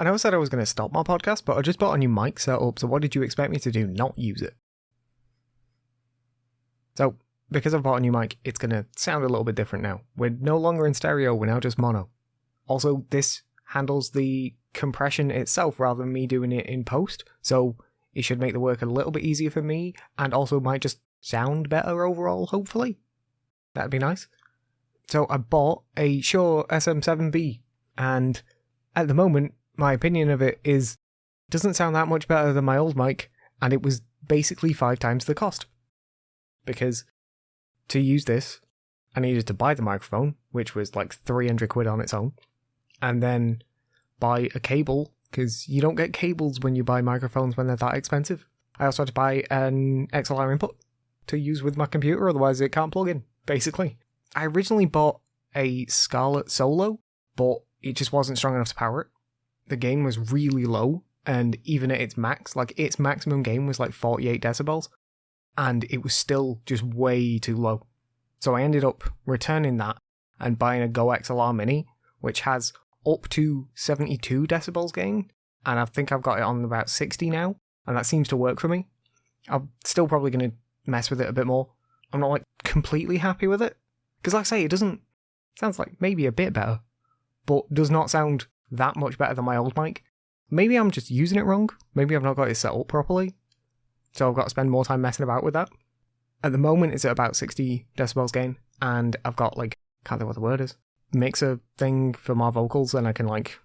I never said I was going to stop my podcast, but I just bought a new mic set up, so what did you expect me to do? Not use it. So, because I've bought a new mic, it's going to sound a little bit different now. We're no longer in stereo, we're now just mono. Also, this handles the compression itself rather than me doing it in post, so it should make the work a little bit easier for me, and also might just sound better overall, hopefully. That'd be nice. So I bought a Shure SM7B, and at the moment, my opinion of it is, it doesn't sound that much better than my old mic, and it was basically 5 times the cost. Because to use this, I needed to buy the microphone, which was like 300 quid on its own, and then buy a cable, because you don't get cables when you buy microphones when they're that expensive. I also had to buy an XLR input to use with my computer, otherwise it can't plug in, basically. I originally bought a Scarlett Solo, but it just wasn't strong enough to power it. The gain was really low, and even at its max, like its maximum gain was like 48 decibels, and it was still just way too low. So I ended up returning that and buying a GoXLR Mini, which has up to 72 decibels gain, and I think I've got it on about 60 now, and that seems to work for me. I'm still probably going to mess with it a bit more. I'm not like completely happy with it, because like I say, it sounds like maybe a bit better, but does not sound that much better than my old mic. Maybe I'm just using it wrong. Maybe I've not got it set up properly. So I've got to spend more time messing about with that. At the moment, it's at about 60 decibels gain, and I've got like, can't think what the word is, mixer thing for my vocals, and I can like,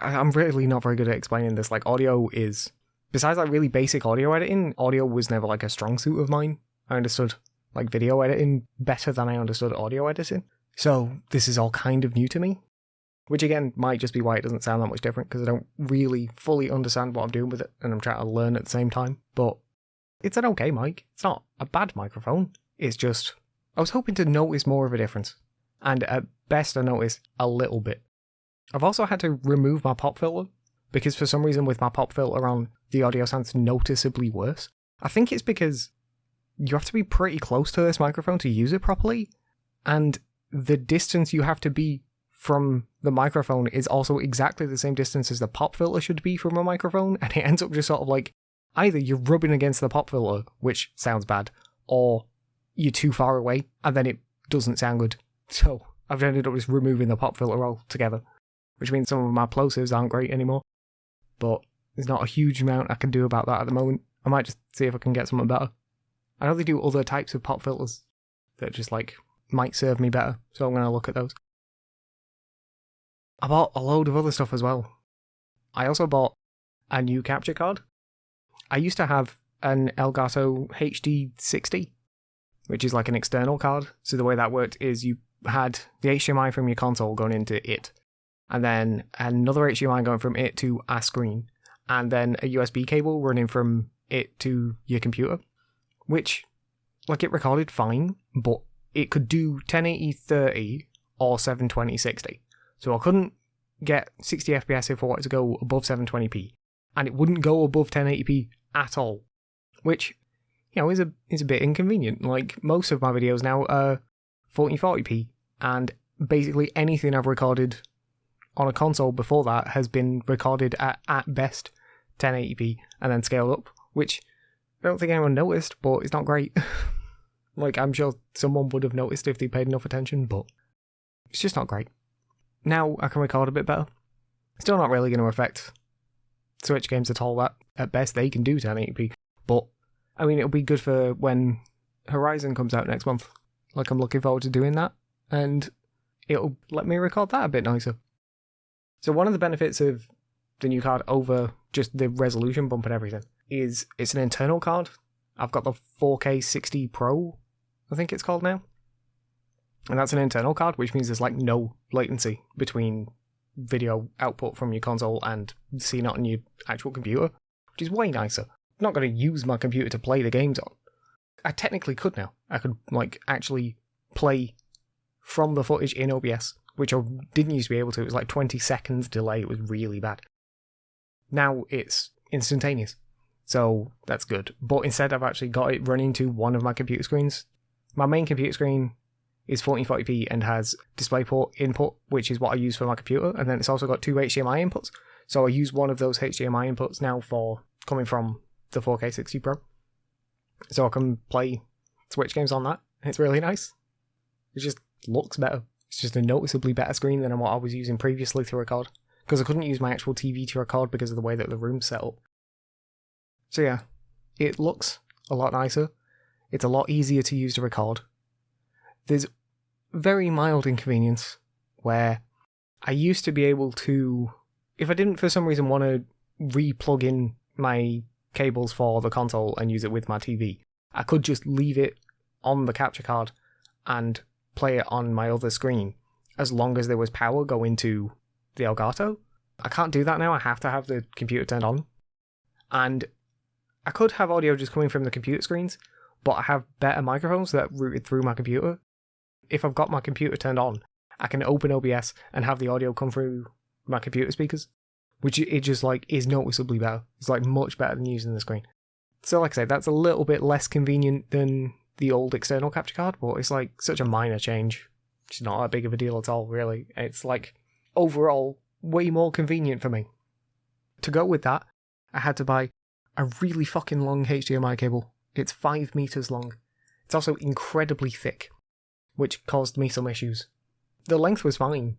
I'm really not very good at explaining this. Like audio is, besides like really basic audio editing, audio was never like a strong suit of mine. I understood like video editing better than I understood audio editing. So this is all kind of new to me. Which again, might just be why it doesn't sound that much different, because I don't really fully understand what I'm doing with it, and I'm trying to learn at the same time. But it's an okay mic. It's not a bad microphone. It's just, I was hoping to notice more of a difference. And at best I noticed a little bit. I've also had to remove my pop filter, because for some reason with my pop filter on, the audio sounds noticeably worse. I think it's because you have to be pretty close to this microphone to use it properly, and the distance you have to be from the microphone is also exactly the same distance as the pop filter should be from a microphone, and it ends up just sort of like, either you're rubbing against the pop filter, which sounds bad, or you're too far away, and then it doesn't sound good. So I've ended up just removing the pop filter altogether, which means some of my plosives aren't great anymore, but there's not a huge amount I can do about that at the moment. I might just see if I can get something better. I know they do other types of pop filters that just like might serve me better, so I'm going to look at those. I bought a load of other stuff as well. I also bought a new capture card. I used to have an Elgato HD60, which is like an external card. So the way that worked is you had the HDMI from your console going into it, and then another HDMI going from it to a screen, and then a USB cable running from it to your computer, which, like, it recorded fine, but it could do 1080-30 or 720-60. So I couldn't get 60 FPS if I wanted to go above 720p, and it wouldn't go above 1080p at all, which, you know, is a bit inconvenient. Like, most of my videos now are 1440p, and basically anything I've recorded on a console before that has been recorded at best 1080p and then scaled up, which I don't think anyone noticed, but it's not great. Like, I'm sure someone would have noticed if they paid enough attention, but it's just not great. Now I can record a bit better. Still not really going to affect Switch games at all. That at best they can do 1080p, but I mean, it'll be good for when Horizon comes out next month. Like, I'm looking forward to doing that, and it'll let me record that a bit nicer. So one of the benefits of the new card over just the resolution bump and everything is it's an internal card. I've got the 4K 60 Pro, I think it's called now. And that's an internal card, which means there's like no latency between video output from your console and seeing it on your actual computer, which is way nicer. I'm not going to use my computer to play the games on. I technically could now. I could like actually play from the footage in OBS, which I didn't used to be able to. It was like 20 seconds delay. It was really bad. Now it's instantaneous, so that's good. But instead I've actually got it running to one of my computer screens. My main computer screen is 1440p and has DisplayPort input, which is what I use for my computer, and then it's also got two HDMI inputs. So I use one of those HDMI inputs now for coming from the 4K 60 Pro. So I can play Switch games on that. It's really nice. It just looks better. It's just a noticeably better screen than what I was using previously to record. Because I couldn't use my actual TV to record because of the way that the room's set up. So yeah, it looks a lot nicer. It's a lot easier to use to record. There's very mild inconvenience where I used to be able to, if I didn't for some reason want to re-plug in my cables for the console and use it with my TV, I could just leave it on the capture card and play it on my other screen as long as there was power going to the Elgato. I can't do that now. I have to have the computer turned on. And I could have audio just coming from the computer screens, but I have better microphones that routed through my computer. If I've got my computer turned on, I can open OBS and have the audio come through my computer speakers, which it just like is noticeably better. It's like much better than using the screen. So like I said, that's a little bit less convenient than the old external capture card, but it's like such a minor change. It's not that big of a deal at all, really. It's like overall way more convenient for me. To go with that, I had to buy a really fucking long HDMI cable. It's 5 meters long. It's also incredibly thick, which caused me some issues. The length was fine.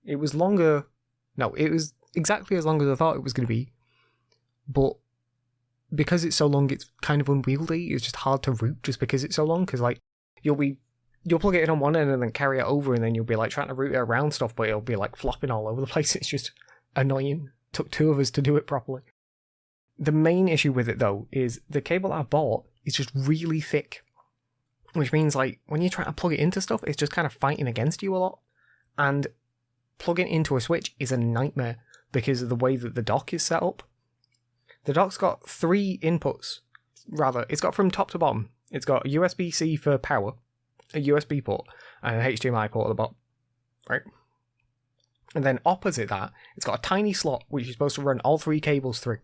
It was longer. No, it was exactly as long as I thought it was going to be. But because it's so long, it's kind of unwieldy. It's just hard to route just because it's so long. Because like you'll plug it in on one end and then carry it over, and then you'll be like trying to route it around stuff, but it'll be like flopping all over the place. It's just annoying. Took 2 of us to do it properly. The main issue with it though is the cable I bought is just really thick, which means like when you try to plug it into stuff, it's just kind of fighting against you a lot. And plugging into a Switch is a nightmare because of the way that the dock is set up. The dock's got 3 inputs. Rather, it's got from top to bottom. It's got a USB-C for power, a USB port, and an HDMI port at the bottom. Right? And then opposite that, it's got a tiny slot which you're supposed to run all 3 cables through.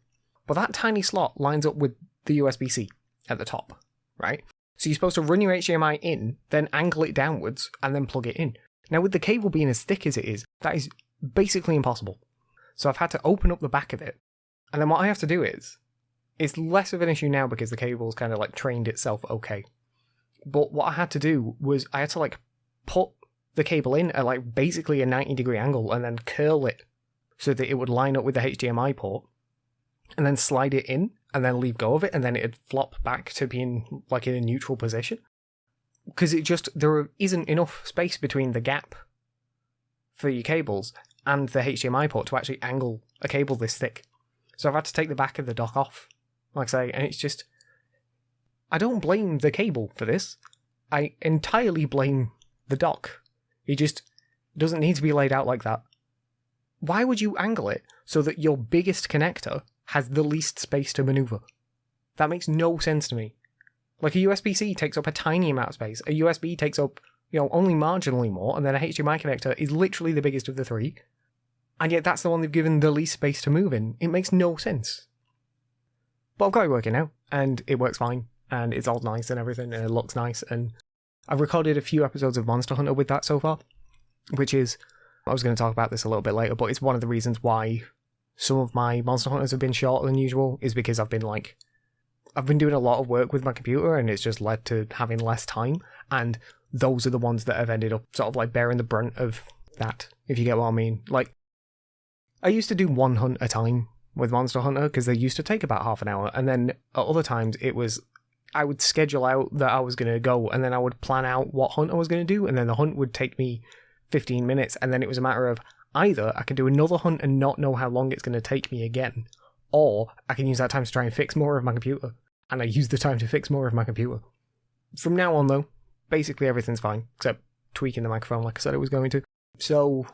But that tiny slot lines up with the USB-C at the top, right? So you're supposed to run your HDMI in, then angle it downwards, and then plug it in. Now with the cable being as thick as it is, that is basically impossible. So I've had to open up the back of it, and then what I have to do is, it's less of an issue now because the cable's kind of like trained itself okay. But what I had to do was I had to like put the cable in at like basically a 90-degree angle and then curl it so that it would line up with the HDMI port, and then slide it in and then leave go of it, and then it'd flop back to being like in a neutral position. Because there isn't enough space between the gap for your cables and the HDMI port to actually angle a cable this thick. So I've had to take the back of the dock off, like I say, and it's just, I don't blame the cable for this. I entirely blame the dock. It just doesn't need to be laid out like that. Why would you angle it so that your biggest connector has the least space to maneuver? That makes no sense to me. Like a USB-C takes up a tiny amount of space, a USB takes up, only marginally more, and then a HDMI connector is literally the biggest of the 3. And yet that's the one they've given the least space to move in. It makes no sense. But I've got it working now, and it works fine, and it's all nice and everything, and it looks nice, and I've recorded a few episodes of Monster Hunter with that so far, which is, I was going to talk about this a little bit later, but it's one of the reasons why some of my Monster Hunters have been shorter than usual, is because I've been doing a lot of work with my computer, and it's just led to having less time, and those are the ones that have ended up sort of like bearing the brunt of that, if you get what I mean. Like, I used to do 1 hunt a time with Monster Hunter, because they used to take about half an hour, and then at other times it was, I would schedule out that I was going to go, and then I would plan out what hunt I was going to do, and then the hunt would take me 15 minutes, and then it was a matter of, either I can do another hunt and not know how long it's going to take me again, or I can use that time to try and fix more of my computer. And I use the time to fix more of my computer. From now on though, basically everything's fine, except tweaking the microphone like I said it was going to. So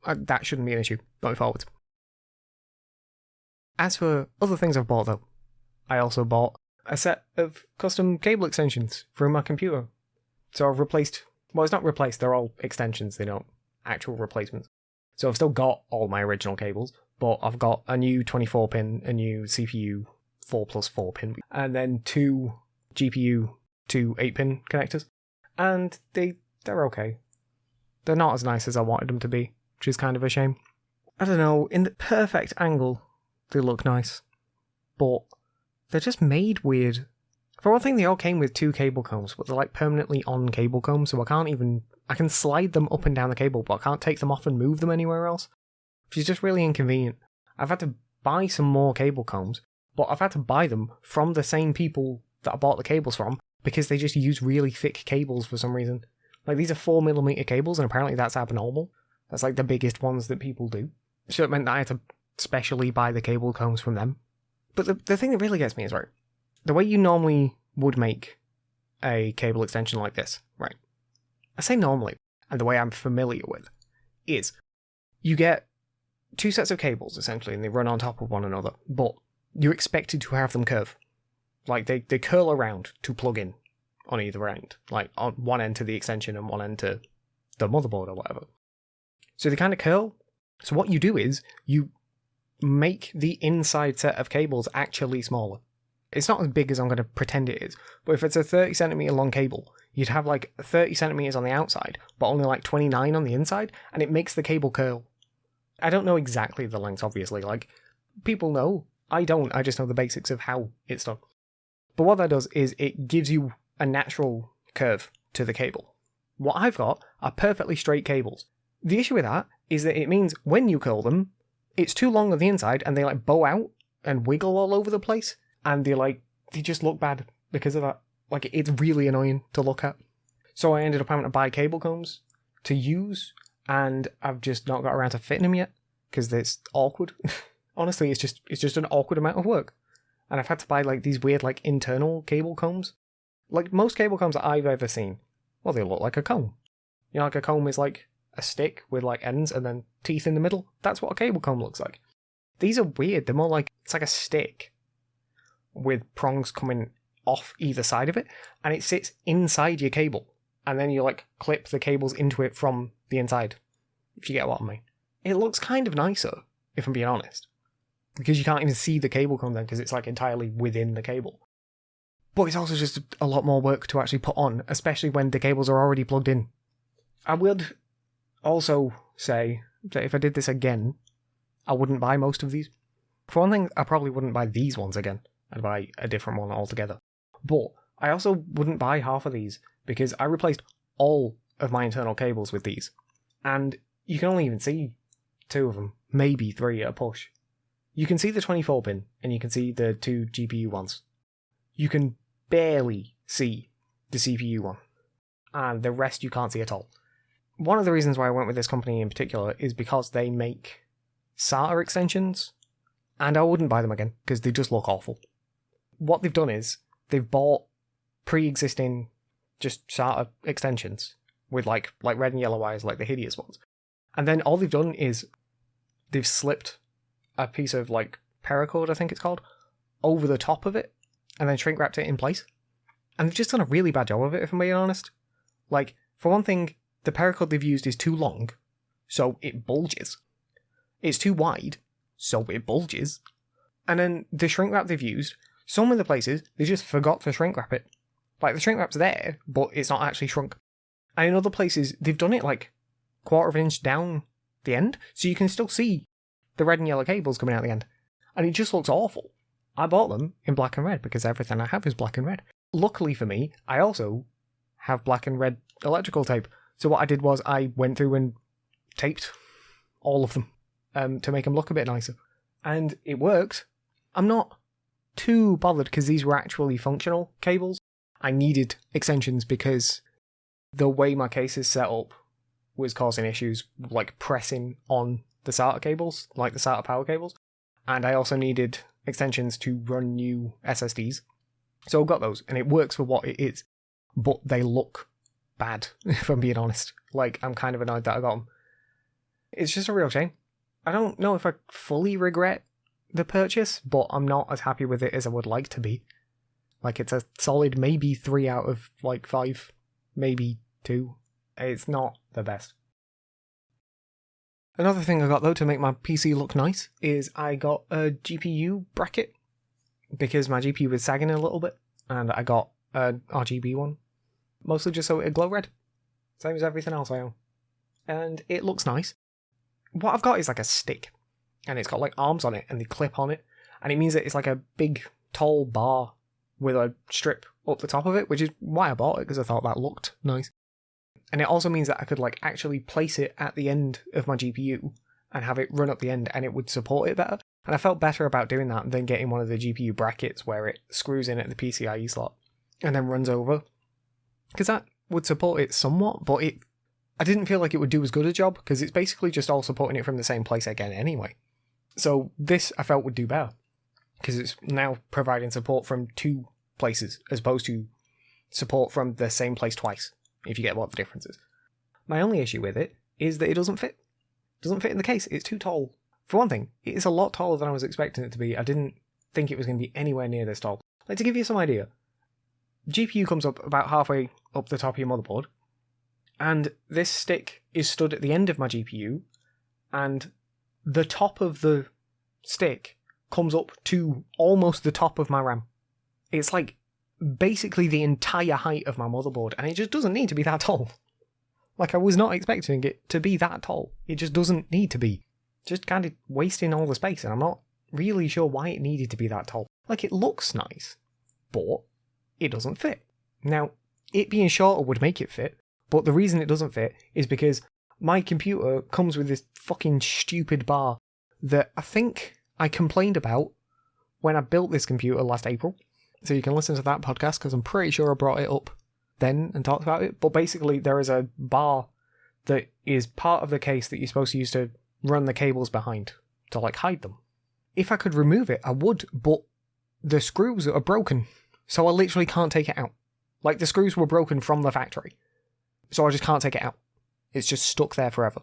that shouldn't be an issue going forward. As for other things I've bought though, I also bought a set of custom cable extensions for my computer. So I've replaced, well, it's not replaced, they're all extensions, they're not actual replacements. So I've still got all my original cables, but I've got a new 24-pin, a new CPU 4+4 pin, and then 2 GPU 2 8-pin connectors. And they're okay. They're not as nice as I wanted them to be, which is kind of a shame. I don't know, in the perfect angle, they look nice. But they're just made weird. For one thing, they all came with 2 cable combs, but they're like permanently on cable combs, so I can slide them up and down the cable, but I can't take them off and move them anywhere else, which is just really inconvenient. I've had to buy some more cable combs, but I've had to buy them from the same people that I bought the cables from, because they just use really thick cables for some reason. Like, these are 4mm cables, and apparently that's abnormal. That's like the biggest ones that people do. So it meant that I had to specially buy the cable combs from them. But the thing that really gets me is, right, the way you normally would make a cable extension like this, right? I say normally, and the way I'm familiar with, is you get 2 sets of cables, essentially, and they run on top of one another, but you're expected to have them curve. Like, they curl around to plug in on either end. Like, on one end to the extension and one end to the motherboard or whatever. So they kind of curl. So what you do is, you make the inside set of cables actually smaller. It's not as big as I'm going to pretend it is, but if it's a 30cm long cable, you'd have like 30cm on the outside, but only like 29 on the inside, and it makes the cable curl. I don't know exactly the length, obviously, like, people know. I don't, I just know the basics of how it's done. But what that does is it gives you a natural curve to the cable. What I've got are perfectly straight cables. The issue with that is that it means when you curl them, it's too long on the inside and they like bow out and wiggle all over the place, and they just look bad because of that. Like, it's really annoying to look at. So I ended up having to buy cable combs to use, and I've just not got around to fitting them yet because it's awkward. Honestly, it's just an awkward amount of work. And I've had to buy like these weird like internal cable combs. Like, most cable combs that I've ever seen, well, they look like a comb. You know, like a comb is like a stick with like ends and then teeth in the middle. That's what a cable comb looks like. These are weird. They're more like, it's like a stick with prongs coming off either side of it, and it sits inside your cable, and then you like clip the cables into it from the inside, if you get what I mean. It looks kind of nicer, if I'm being honest, because you can't even see the cable comb then, because it's like entirely within the cable. But it's also just a lot more work to actually put on, especially when the cables are already plugged in. I would also say that if I did this again, I wouldn't buy most of these. For one thing, I probably wouldn't buy these ones again. I'd buy a different one altogether. But I also wouldn't buy half of these, because I replaced all of my internal cables with these. And you can only even see 2 of them, maybe 3 at a push. You can see the 24 pin, and you can see the 2 GPU ones. You can barely see the CPU one, and the rest you can't see at all. One of the reasons why I went with this company in particular is because they make SATA extensions, and I wouldn't buy them again, because they just look awful. What they've done is, they've bought pre-existing just SATA extensions with like red and yellow wires, like the hideous ones. And then all they've done is they've slipped a piece of like paracord, I think it's called, over the top of it, and then shrink wrapped it in place. And they've just done a really bad job of it, if I'm being honest. Like, for one thing, the paracord they've used is too long, so it bulges. It's too wide, so it bulges. And then the shrink wrap they've used, some of the places, they just forgot to shrink wrap it. Like, the shrink wrap's there, but it's not actually shrunk. And in other places, they've done it like 1/4 of an inch down the end, so you can still see the red and yellow cables coming out the end. And it just looks awful. I bought them in black and red because everything I have is black and red. Luckily for me, I also have black and red electrical tape. So what I did was I went through and taped all of them to make them look a bit nicer. And it worked. I'm not too bothered because these were actually functional cables. I needed extensions because the way my case is set up was causing issues like pressing on the SATA cables, like the SATA power cables. And I also needed extensions to run new SSDs. So I got those, and it works for what it is. But they look bad, if I'm being honest. Like, I'm kind of annoyed that I got them. It's just a real shame. I don't know if I fully regret the purchase, but I'm not as happy with it as I would like to be. Like, it's a solid maybe 3 out of like 5, maybe 2. It's not the best. Another thing I got though to make my PC look nice is I got a GPU bracket because my GPU was sagging a little bit, and I got an RGB one, mostly just so it'd glow red, same as everything else I own, and it looks nice. what I've got is like a stick, and it's got like arms on it, and they clip on it, and it means that it's like a big, tall bar with a strip up the top of it, which is why I bought it, because I thought that looked nice. And it also means that I could like actually place it at the end of my GPU and have it run up the end, and it would support it better. And I felt better about doing that than getting one of the GPU brackets where it screws in at the PCIe slot and then runs over, because that would support it somewhat, but I didn't feel like it would do as good a job, because it's basically just all supporting it from the same place again anyway. So this I felt would do better, because it's now providing support from 2 places as opposed to support from the same place twice, if you get what the difference is. My only issue with it is that it doesn't fit. It doesn't fit in the case. It's too tall. For one thing, it is a lot taller than I was expecting it to be. I didn't think it was going to be anywhere near this tall. Like, to give you some idea, GPU comes up about halfway up the top of your motherboard, and this stick is stood at the end of my GPU, and the top of the stick comes up to almost the top of my RAM. It's like basically the entire height of my motherboard, and it just doesn't need to be that tall. Like, I was not expecting it to be that tall. It just doesn't need to be. Just kind of wasting all the space, and I'm not really sure why it needed to be that tall. Like, it looks nice, but it doesn't fit. Now, it being shorter would make it fit, but the reason it doesn't fit is because my computer comes with this fucking stupid bar that I think I complained about when I built this computer last April. So you can listen to that podcast, because I'm pretty sure I brought it up then and talked about it. But basically, there is a bar that is part of the case that you're supposed to use to run the cables behind, to like hide them. If I could remove it, I would, but the screws are broken, so I literally can't take it out. Like, the screws were broken from the factory, so I just can't take it out. It's just stuck there forever.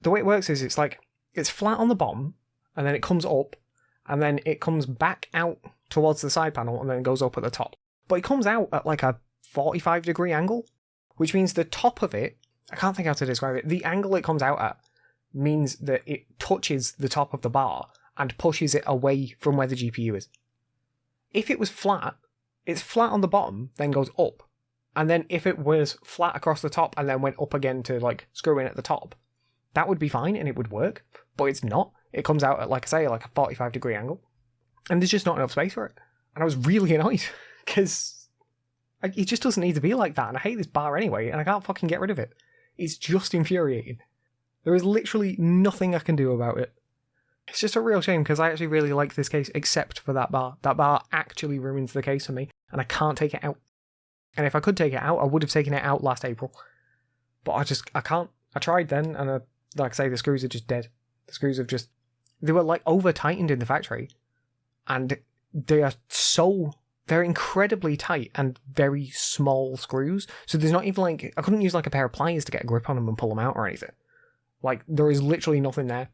The way it works is it's like, it's flat on the bottom, and then it comes up, and then it comes back out towards the side panel, and then it goes up at the top. But it comes out at like a 45-degree angle, which means the top of it, I can't think how to describe it, the angle it comes out at means that it touches the top of the bar and pushes it away from where the GPU is. If it was flat, it's flat on the bottom, then goes up. And then if it was flat across the top and then went up again to like screw in at the top, that would be fine and it would work, but it's not. It comes out at, like I say, like a 45-degree angle. And there's just not enough space for it. And I was really annoyed, because it just doesn't need to be like that, and I hate this bar anyway, and I can't fucking get rid of it. It's just infuriating. There is literally nothing I can do about it. It's just a real shame, because I actually really like this case, except for that bar. That bar actually ruins the case for me, and I can't take it out. And if I could take it out, I would have taken it out last April. But I can't. I tried then, and like I say, the screws are just dead. The screws have just... They were like over-tightened in the factory, and they're incredibly tight and very small screws. So there's not even like... I couldn't use like a pair of pliers to get a grip on them and pull them out or anything. Like, there is literally nothing there.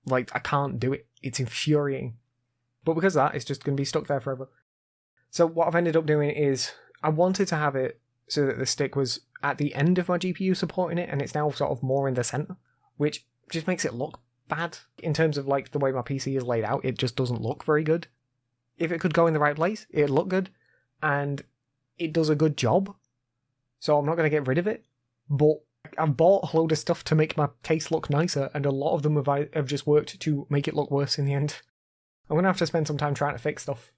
Like, I can't do it. It's infuriating. But because of that, it's just going to be stuck there forever. So what I've ended up doing is, I wanted to have it so that the stick was at the end of my GPU supporting it, and it's now sort of more in the center, which just makes it look bad. In terms of like the way my PC is laid out, it just doesn't look very good. If it could go in the right place, it'd look good, and it does a good job. So I'm not going to get rid of it, but I've bought a load of stuff to make my case look nicer, and a lot of them have just worked to make it look worse in the end. I'm going to have to spend some time trying to fix stuff,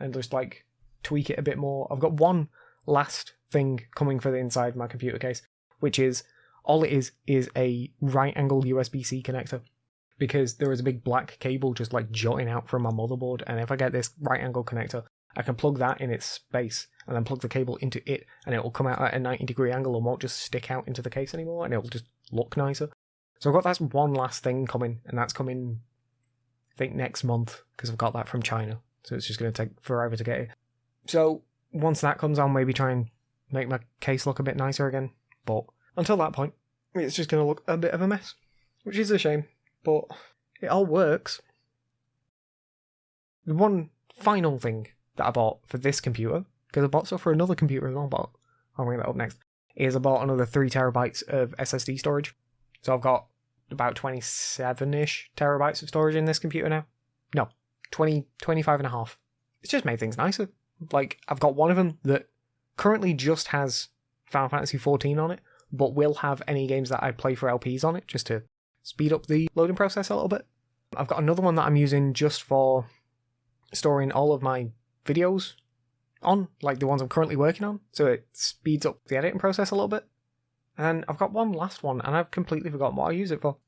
and just like tweak it a bit more. I've got one last thing coming for the inside of my computer case, which is, all it is a right angle USB-C connector, because there is a big black cable just like jutting out from my motherboard, and if I get this right angle connector, I can plug that in its space and then plug the cable into it, and it will come out at a 90-degree angle and won't just stick out into the case anymore, and it will just look nicer. So I've got that one last thing coming, and that's coming, I think, next month, because I've got that from China, so it's just going to take forever to get it. So once that comes, I'll maybe try and make my case look a bit nicer again, but until that point, it's just going to look a bit of a mess, which is a shame, but it all works. The one final thing that I bought for this computer, because I bought stuff for another computer as well, but I'll bring that up next, is I bought another 3 terabytes of SSD storage. So I've got about 27-ish terabytes of storage in this computer now. No, 25 and a half. It's just made things nicer. Like, I've got one of them that currently just has Final Fantasy XIV on it, but will have any games that I play for LPs on it, just to speed up the loading process a little bit. I've got another one that I'm using just for storing all of my videos on, like the ones I'm currently working on, so it speeds up the editing process a little bit. And I've got one last one, and I've completely forgotten what I use it for.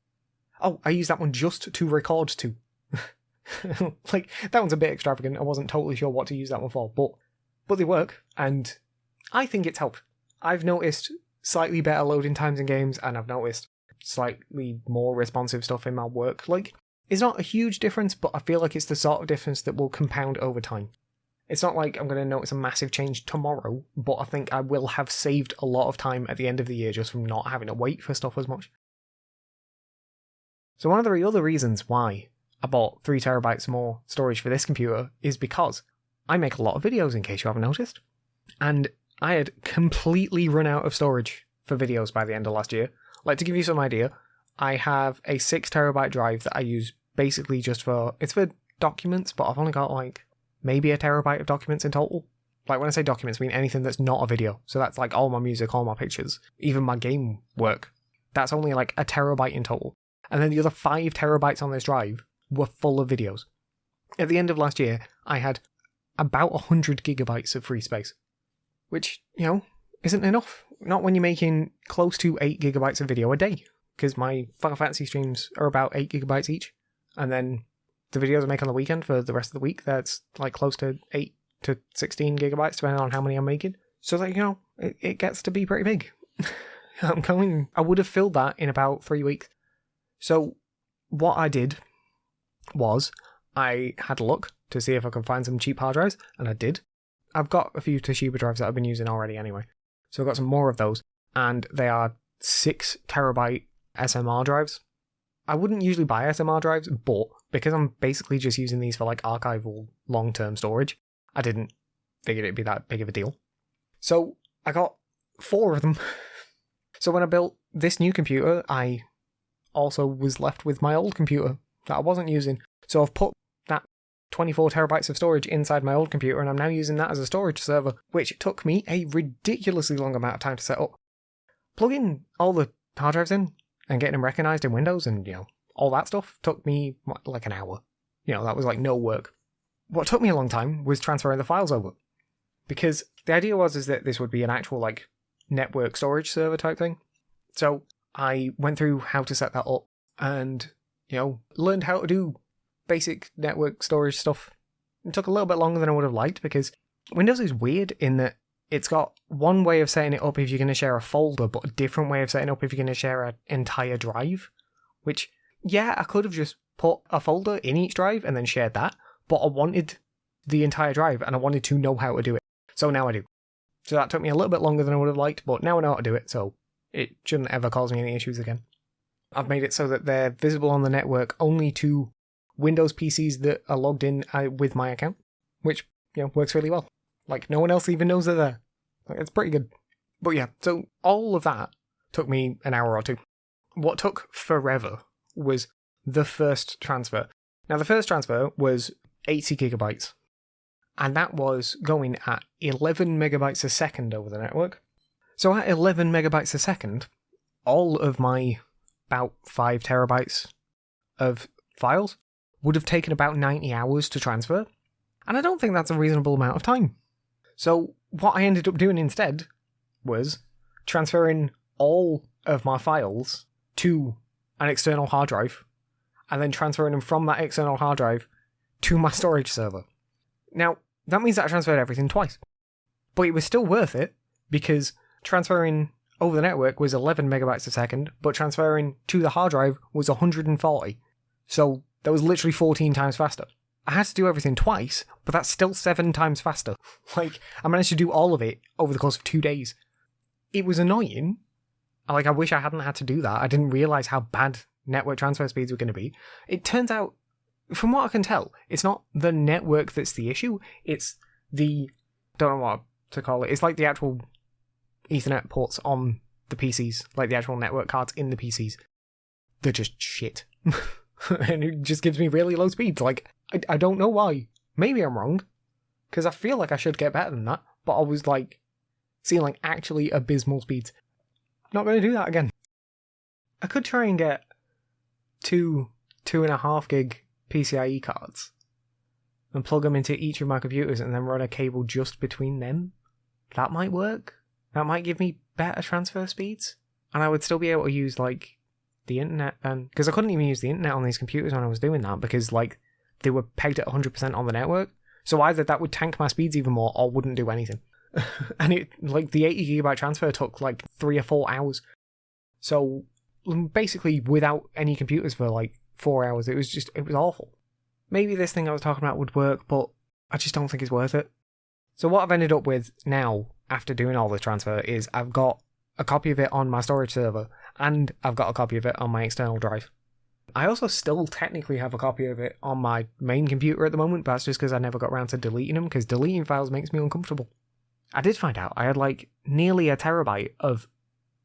Oh, I use that one just to record to. Like, that one's a bit extravagant. I wasn't totally sure what to use that one for, but they work, and I think it's helped. I've noticed slightly better loading times in games, and I've noticed slightly more responsive stuff in my work. Like, it's not a huge difference, but I feel like it's the sort of difference that will compound over time. It's not like I'm going to notice a massive change tomorrow, but I think I will have saved a lot of time at the end of the year just from not having to wait for stuff as much. So one of the other reasons why I bought 3 terabytes more storage for this computer is because I make a lot of videos, in case you haven't noticed. And I had completely run out of storage for videos by the end of last year. Like, to give you some idea, I have a 6 terabyte drive that I use basically just for, it's for documents, but I've only got like maybe a terabyte of documents in total. Like, when I say documents, I mean anything that's not a video. So that's like all my music, all my pictures, even my game work. That's only like a terabyte in total. And then the other 5 terabytes on this drive were full of videos. At the end of last year, I had about 100 gigabytes of free space, which, you know, isn't enough. Not when you're making close to 8 gigabytes of video a day, because my Final Fantasy streams are about 8 gigabytes each, and then the videos I make on the weekend for the rest of the week, that's like close to 8 to 16 gigabytes, depending on how many I'm making. So, like, you know, it gets to be pretty big. I would have filled that in about 3 weeks. So what I did was I had a look to see if I could find some cheap hard drives, and I did. I've got a few Toshiba drives that I've been using already anyway, so I've got some more of those, and they are 6 terabyte SMR drives. I wouldn't usually buy SMR drives, but because I'm basically just using these for like archival long-term storage, I didn't figure it'd be that big of a deal. So I got 4 of them. So when I built this new computer, I also was left with my old computer that I wasn't using. So I've put that 24 terabytes of storage inside my old computer, and I'm now using that as a storage server, which took me a ridiculously long amount of time to set up. Plugging all the hard drives in and getting them recognized in Windows and, you know, all that stuff took me like an hour. You know, that was like no work. What took me a long time was transferring the files over, because the idea is that this would be an actual like network storage server type thing. So I went through how to set that up and, you know, learned how to do basic network storage stuff. It took a little bit longer than I would have liked, because Windows is weird in that it's got one way of setting it up if you're going to share a folder, but a different way of setting it up if you're going to share an entire drive. Which, yeah, I could have just put a folder in each drive and then shared that, but I wanted the entire drive and I wanted to know how to do it. So now I do. So that took me a little bit longer than I would have liked, but now I know how to do it, so it shouldn't ever cause me any issues again. I've made it so that they're visible on the network only to Windows PCs that are logged in with my account, which, you know, works really well. Like, no one else even knows they're there. Like, it's pretty good. But yeah, so all of that took me an hour or two. What took forever was the first transfer. Now, the first transfer was 80 gigabytes, and that was going at 11 megabytes a second over the network. So at 11 megabytes a second, all of my about 5 terabytes of files would have taken about 90 hours to transfer, and I don't think that's a reasonable amount of time. So what I ended up doing instead was transferring all of my files to an external hard drive, and then transferring them from that external hard drive to my storage server. Now, that means that I transferred everything twice, but it was still worth it, because transferring over the network was 11 megabytes a second, but transferring to the hard drive was 140. So that was literally 14 times faster. I had to do everything twice, but that's still 7 times faster. Like, I managed to do all of it over the course of 2 days. It was annoying. Like, I wish I hadn't had to do that. I didn't realise how bad network transfer speeds were going to be. It turns out, from what I can tell, it's not the network that's the issue. It's the, don't know what to call it. It's like the actual Ethernet ports on the PCs, like the actual network cards in the PCs. They're just shit. And it just gives me really low speeds. Like, I don't know why. Maybe I'm wrong, because I feel like I should get better than that, but I was like seeing like actually abysmal speeds. Not going to do that again. I could try and get two 2.5 gig PCIe cards and plug them into each of my computers and then run a cable just between them. That might work. That might give me better transfer speeds. And I would still be able to use, like, the internet. Because I couldn't even use the internet on these computers when I was doing that because, like, they were pegged at 100% on the network. So either that would tank my speeds even more or wouldn't do anything. And it, like, the 80 gigabyte transfer took, like, 3 or 4 hours. So basically without any computers for, like, 4 hours, it was awful. Maybe this thing I was talking about would work, but I just don't think it's worth it. So what I've ended up with now, after doing all this transfer, is I've got a copy of it on my storage server, and I've got a copy of it on my external drive. I also still technically have a copy of it on my main computer at the moment, but that's just because I never got around to deleting them, because deleting files makes me uncomfortable. I did find out I had, like, nearly a terabyte of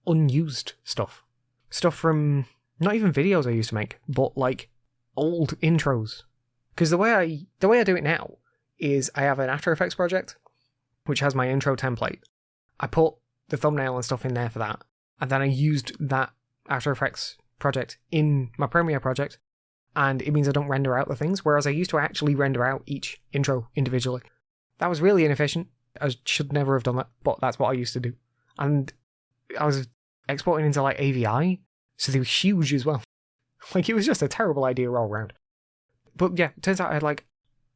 unused stuff. Stuff from, not even videos I used to make, but, like, old intros. Because the way I do it now is I have an After Effects project, which has my intro template. I put the thumbnail and stuff in there for that, and then I used that After Effects project in my Premiere project, and it means I don't render out the things, whereas I used to actually render out each intro individually. That was really inefficient. I should never have done that, but that's what I used to do. And I was exporting into, like, AVI, so they were huge as well. Like, it was just a terrible idea all around. But yeah, it turns out I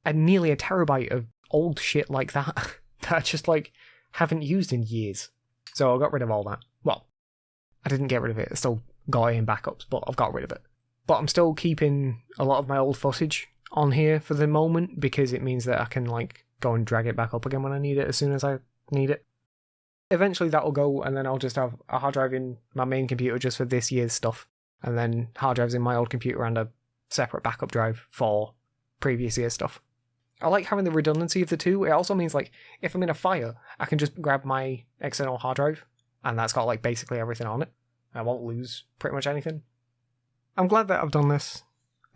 had nearly a terabyte of old shit like that that I just, like, haven't used in years. So I got rid of all that. Well, I didn't get rid of it. I still got it in backups, but I've got rid of it. But I'm still keeping a lot of my old footage on here for the moment because it means that I can, like, go and drag it back up again when I need it as soon as I need it. Eventually that'll go, and then I'll just have a hard drive in my main computer just for this year's stuff, and then hard drives in my old computer and a separate backup drive for previous year's stuff. I like having the redundancy of the two. It also means, like, if I'm in a fire, I can just grab my external hard drive, and that's got, like, basically everything on it. I won't lose pretty much anything. I'm glad that I've done this.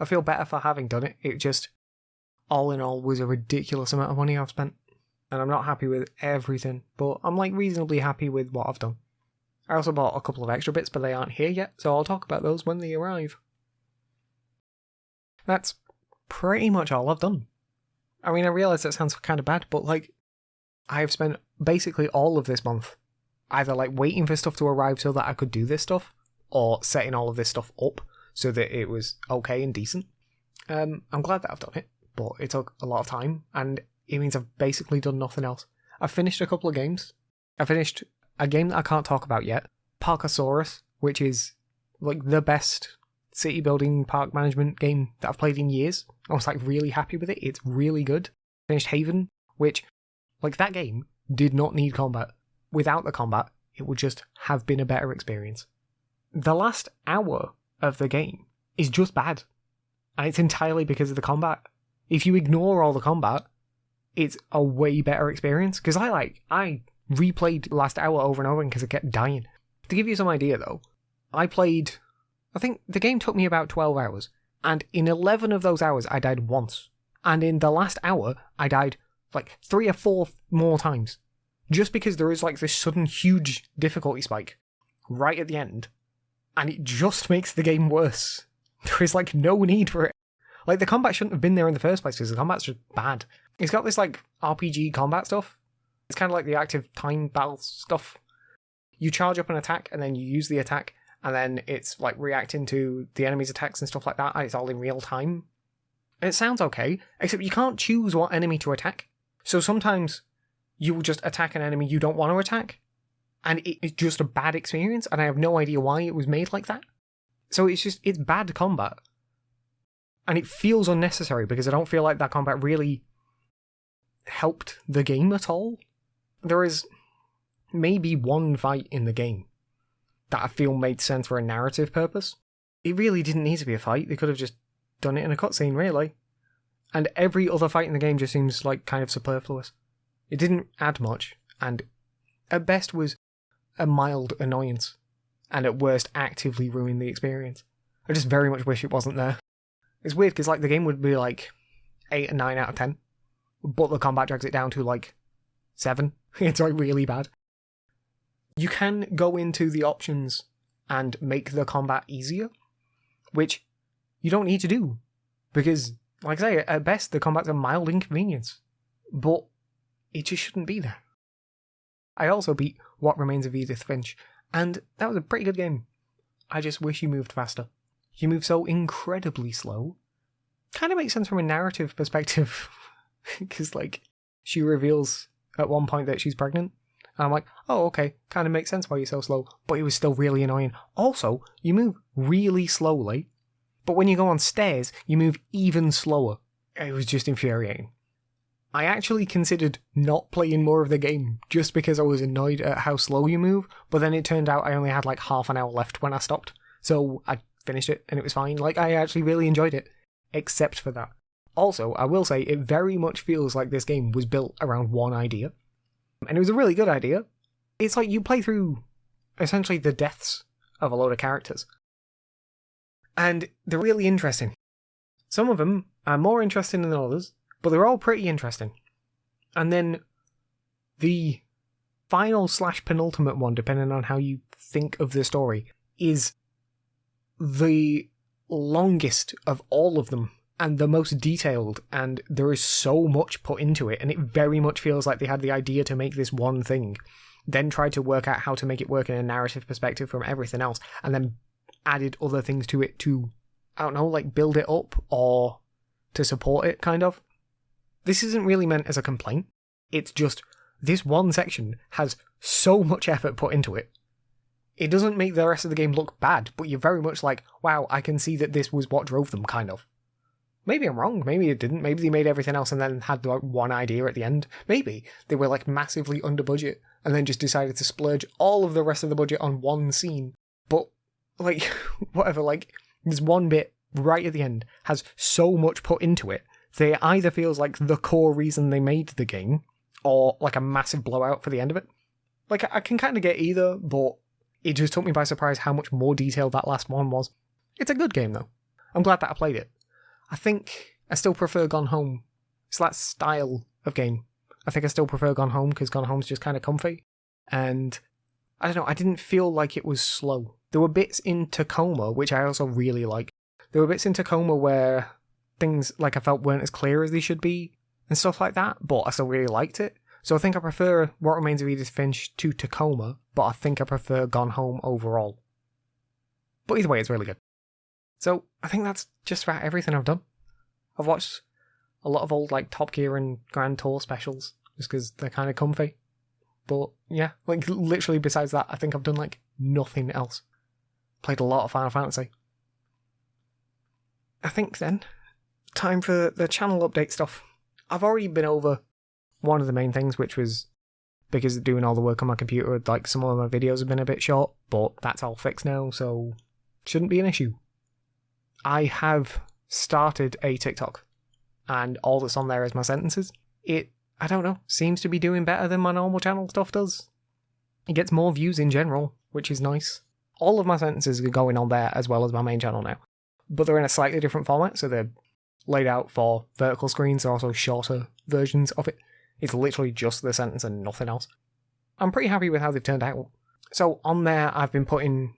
I feel better for having done it. It just, all in all, was a ridiculous amount of money I've spent. And I'm not happy with everything, but I'm, like, reasonably happy with what I've done. I also bought a couple of extra bits, but they aren't here yet, so I'll talk about those when they arrive. That's pretty much all I've done. I mean, I realise that sounds kind of bad, but, like, I have spent basically all of this month either, like, waiting for stuff to arrive so that I could do this stuff, or setting all of this stuff up so that it was okay and decent. I'm glad that I've done it, but it took a lot of time, and it means I've basically done nothing else. I've finished a couple of games. I finished a game that I can't talk about yet, Parkasaurus, which is, like, the best city building park management game that I've played in years. I was, like, really happy with it. It's really good. Finished Haven, which, like, that game did not need combat. Without the combat, it would just have been a better experience. The last hour of the game is just bad, and it's entirely because of the combat. If you ignore all the combat, it's a way better experience, because I replayed the last hour over and over because I kept dying. To give you some idea, though, I think the game took me about 12 hours, and in 11 of those hours I died once, and in the last hour I died like 3 or 4 more times, just because there is, like, this sudden huge difficulty spike right at the end, and it just makes the game worse. There is, like, no need for it. Like, the combat shouldn't have been there in the first place because the combat's just bad. It's got this, like, RPG combat stuff. It's kind of like the active time battle stuff. You charge up an attack and then you use the attack, and then it's, like, reacting to the enemy's attacks and stuff like that, and it's all in real time. And it sounds okay, except you can't choose what enemy to attack. So sometimes you will just attack an enemy you don't want to attack, and it's just a bad experience, and I have no idea why it was made like that. So it's bad combat. And it feels unnecessary because I don't feel like that combat really helped the game at all. There is maybe one fight in the game that I feel made sense for a narrative purpose. It really didn't need to be a fight. They could have just done it in a cutscene, really. And every other fight in the game just seems, like, kind of superfluous. It didn't add much, and at best was a mild annoyance, and at worst actively ruined the experience. I just very much wish it wasn't there. It's weird because, like, the game would be like 8 or 9 out of 10, but the combat drags it down to, like, 7. It's, like, really bad. You can go into the options and make the combat easier, which you don't need to do. Because, like I say, at best, the combat's a mild inconvenience. But it just shouldn't be there. I also beat What Remains of Edith Finch, and that was a pretty good game. I just wish you moved faster. You move so incredibly slow. Kind of makes sense from a narrative perspective, because, like, she reveals at one point that she's pregnant, and I'm like, oh, okay, kind of makes sense why you're so slow, but it was still really annoying. Also, you move really slowly, but when you go on stairs, you move even slower. It was just infuriating. I actually considered not playing more of the game just because I was annoyed at how slow you move, but then it turned out I only had like half an hour left when I stopped, so I finished it and it was fine. Like, I actually really enjoyed it, except for that. Also, I will say it very much feels like this game was built around one idea, and it was a really good idea. It's like you play through essentially the deaths of a load of characters, and they're really interesting. Some of them are more interesting than others, but they're all pretty interesting. And then the final / penultimate one, depending on how you think of the story, is the longest of all of them and the most detailed, and there is so much put into it, and it very much feels like they had the idea to make this one thing, then tried to work out how to make it work in a narrative perspective from everything else, and then added other things to it to, I don't know, like build it up or to support it, kind of. This isn't really meant as a complaint. It's just, this one section has so much effort put into it. It doesn't make the rest of the game look bad, but you're very much like, wow, I can see that this was what drove them, kind of. Maybe I'm wrong, maybe it didn't, maybe they made everything else and then had the one idea at the end. Maybe they were like massively under budget and then just decided to splurge all of the rest of the budget on one scene. But, like, whatever, like, this one bit right at the end has so much put into it, they either feels like the core reason they made the game, or like a massive blowout for the end of it. Like, I can kind of get either, but it just took me by surprise how much more detailed that last one was. It's a good game, though. I'm glad that I played it. I think I still prefer Gone Home. It's that style of game. I think I still prefer Gone Home, because Gone Home's just kind of comfy. And, I don't know, I didn't feel like it was slow. There were bits in Tacoma, which I also really like. There were bits in Tacoma where things, like, I felt weren't as clear as they should be, and stuff like that, but I still really liked it. So I think I prefer What Remains of Edith Finch to Tacoma, but I think I prefer Gone Home overall. But either way, it's really good. So I think that's just about everything I've done. I've watched a lot of old, like, Top Gear and Grand Tour specials, just because they're kind of comfy. But yeah, like, literally besides that, I think I've done, like, nothing else. Played a lot of Final Fantasy. I think then, time for the channel update stuff. I've already been over one of the main things, which was because of doing all the work on my computer, like, some of my videos have been a bit short, but that's all fixed now, so shouldn't be an issue. I have started a TikTok, and all that's on there is my sentences. It, I don't know, seems to be doing better than my normal channel stuff does. It gets more views in general, which is nice. All of my sentences are going on there as well as my main channel now, but they're in a slightly different format, so they're laid out for vertical screens. They're also shorter versions of it. It's literally just the sentence and nothing else. I'm pretty happy with how they've turned out. So on there, I've been putting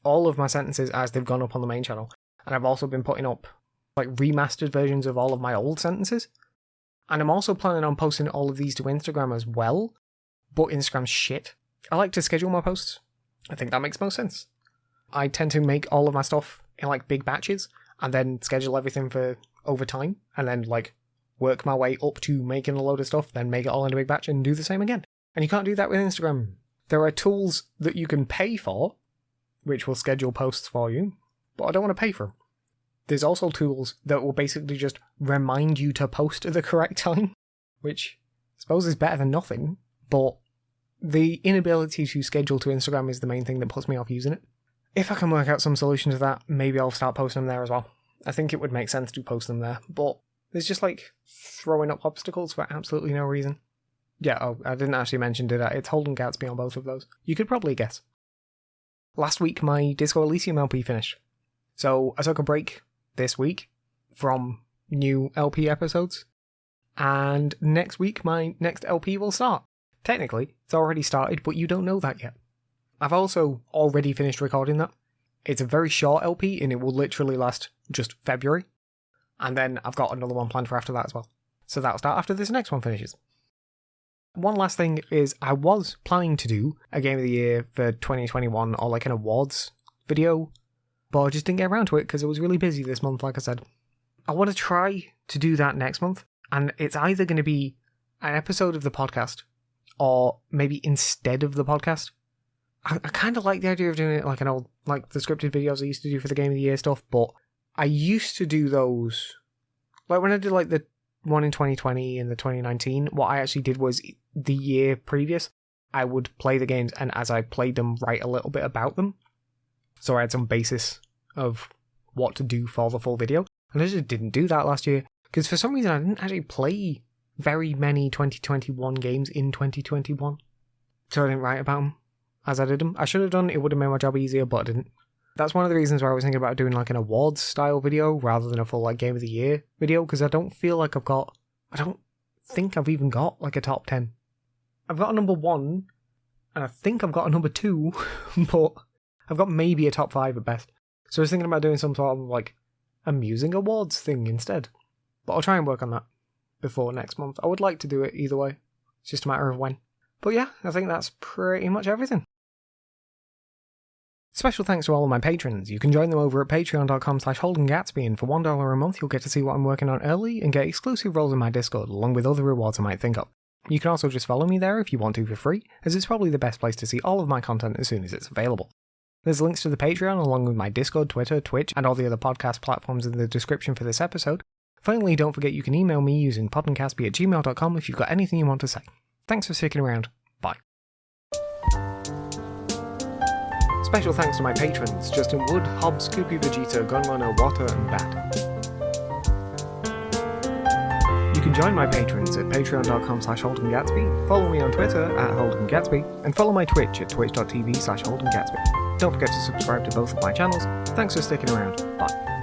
all of my sentences as they've gone up on the main channel, and I've also been putting up, like, remastered versions of all of my old sentences. And I'm also planning on posting all of these to Instagram as well, but Instagram's shit. I like to schedule my posts. I think that makes most sense. I tend to make all of my stuff in, like, big batches, and then schedule everything for over time, and then, like, work my way up to making a load of stuff, then make it all in a big batch and do the same again. And you can't do that with Instagram. There are tools that you can pay for, which will schedule posts for you, but I don't want to pay for them. There's also tools that will basically just remind you to post at the correct time, which I suppose is better than nothing, but the inability to schedule to Instagram is the main thing that puts me off using it. If I can work out some solution to that, maybe I'll start posting them there as well. I think it would make sense to post them there, but there's just, like, throwing up obstacles for absolutely no reason. Yeah, oh, I didn't actually mention, did I? It's Holden Gatsby on both of those. You could probably guess. Last week, my Disco Elysium LP finished. So I took a break this week from new LP episodes, and next week my next LP will start. Technically, it's already started, but you don't know that yet. I've also already finished recording that. It's a very short LP and it will literally last just February. And then I've got another one planned for after that as well. So that'll start after this next one finishes. One last thing is I was planning to do a Game of the Year for 2021 or like an awards video, but I just didn't get around to it because I was really busy this month, like I said. I want to try to do that next month, and it's either going to be an episode of the podcast or maybe instead of the podcast. I kind of like the idea of doing it like an old, like the scripted videos I used to do for the Game of the Year stuff, but I used to do those, like when I did like the one in 2020 and the 2019, what I actually did was the year previous, I would play the games and as I played them, write a little bit about them. So I had some basis of what to do for the full video. And I just didn't do that last year because for some reason I didn't actually play very many 2021 games in 2021. So I didn't write about them as I did them. I should have done, it would have made my job easier, but I didn't. That's one of the reasons why I was thinking about doing like an awards style video rather than a full like Game of the Year video, because I don't feel like I don't think I've even got like a top 10. I've got a number 1 and I think I've got a number 2, but I've got maybe a top 5 at best. So I was thinking about doing some sort of like amusing awards thing instead. But I'll try and work on that before next month. I would like to do it either way. It's just a matter of when. But yeah, I think that's pretty much everything. Special thanks to all of my patrons. You can join them over at patreon.com/Holden Gatsby, and for $1 a month you'll get to see what I'm working on early and get exclusive roles in my Discord, along with other rewards I might think of. You can also just follow me there if you want to for free, as it's probably the best place to see all of my content as soon as it's available. There's links to the Patreon along with my Discord, Twitter, Twitch, and all the other podcast platforms in the description for this episode. Finally, don't forget you can email me using podencastby@gmail.com if you've got anything you want to say. Thanks for sticking around. Bye. Special thanks to my patrons, Justin Wood, Hobbs, Scoopy Vegeta, Gunrunner, Water, and Bat. You can join my patrons at patreon.com/Holden Gatsby, follow me on Twitter at Holden Gatsby, and follow my Twitch at twitch.tv/Holden Gatsby. Don't forget to subscribe to both of my channels. Thanks for sticking around. Bye.